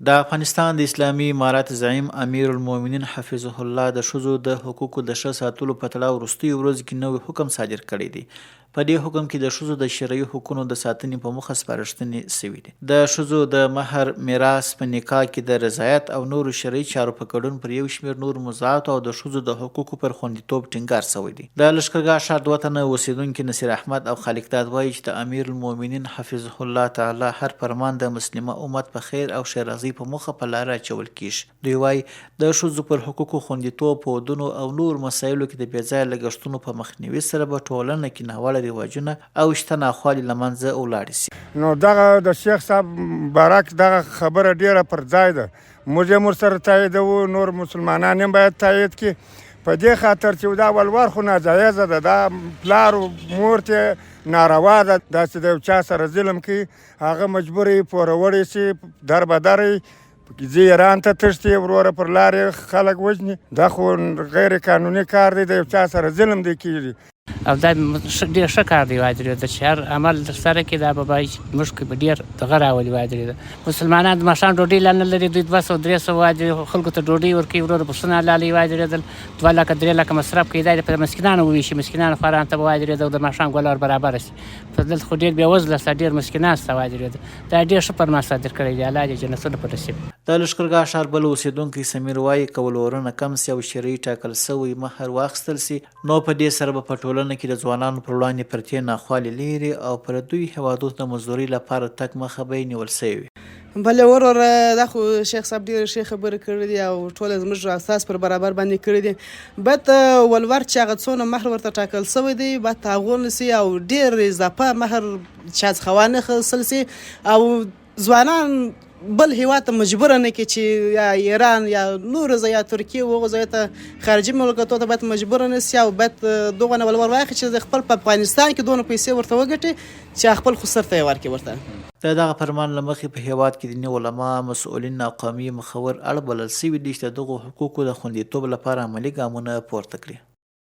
د افغانستان د اسلامي امارت زعیم امیر المؤمنین حفظه الله د ښځو د حقوقو د ښه ساتلو په تړاو وروستیو ورځو کې نوی حکم صادر کړی دی. په دې حکم کې د ښځو د شرعي حقوقو د ساتنې په موخه سپارښتنې شوي دي. د ښځو د مهر، میراث، په نکاح کې د رضایت او نورو شرعي چارو په ګډون پر یو شمېر نور موضوعاتو او د ښځو د حقوقو پر خوندیتوب ټینګار شوی دی. د لښکرګاه ښار 2 تنه اوسېدونکي نصیر احمد او خالق داد وایي چې د امیر المؤمنین حفظه الله تعالی هر فرمان د مسلمه امت په خیر او ښېرازۍ په موخه په لاره اچول کیږي. دوی وایي د ښځو پر حقوقو خوندیتوب په ودونو او نور مسایلو کې د بې ځایه لګښتونو په مخنیوي سره به ټولنه کې ناوړه رواجونه او شته ناخوالې له منځه ولاړې شي. نو دغه د شیخ صاحب برعکس دغه خبره ډیره پر ځای ده. موږ یې ورسره تاییدوو، نور مسلمانان هم باید تایید کړي. په دې خاطر چې دا ولور خو ناجایزه ده، دا پلار مور ته ناروا ده. داسې د یو چا سره ظلم کوي، هغه مجبور یې پوروړی شي، در بدر یې ځي ایران ته تښتي، وروره پر لارې خلک وژني. دا خو غیر قانوني کار دی، د یو چا سره ظلم دی کېږي. او دا ډېر ښه کار دی وایي درېده چې هر عمل ترسره کړي. دا به وایي چې موږ کې به ډېر دغه راولي وایي درېده. مسلمانان د ماښام ډوډۍ لا نه لري، دوی 200-300 وایي درېده خلکو ته ډوډۍ ورکوي، وروره پسونه حلالوي وایي درېدل. 2 لکه 3 لکه مصرف کوي، دا په مسکینانو وویشي، مسکینانو خوارانو ته به وایي درېده او د ماښام ګوله ور برابره شي. په دلته خو ډېر بېوزله شته، ډېر مسکینان شته وایي درېده. دا ډېر ښه فرمان صادر کړی دی، الله دې جنتونه په نصیب. د لښکرګاه ښار بل اوسېدونکی سمیر وایي که ولورونه کم سي او شرعي ټاکل سوی مهر واخیستل سي، نو په دې سره به په ټولنه کې د ځوانانو پر وړاندې پرتې ناخوالې لري او پر دوی هېوادونو د مزدورۍ لپاره تګ مخه به یې نیول سوې وي. بلې وروره دا خو شیخ صاحب ډېرې ښې خبرې کړې دي او ټوله زموږ اساس پر برابر باندې کړی دي. بد ولور چې هغه څونه مهر ورته ټاکل سوی دی باید هغه نسي او ډېر اضافه مهر چا څخه وانخیستل سي او ځوانان بل هیواد ته مجبوره نه کړي چې یا ایران یا نورو ځای یا ترکیې هغو ځایو ته خارجي مملکتونو ته باید مجبوره نه سي او باید دغه نه ولور واخلي چې د خپل په افغانستان کې دونه پیسې ورته وګټي چې خپل خو سر ته یې ورکړي ورته. د دغه فرمان له مخې په هیواد کې دیني علما، مسؤلین او قومي مخور اړ بلل سوي دي چې د دغو حقوقو د خوندیتوب لپاره عملي ګامونه پورته کړي.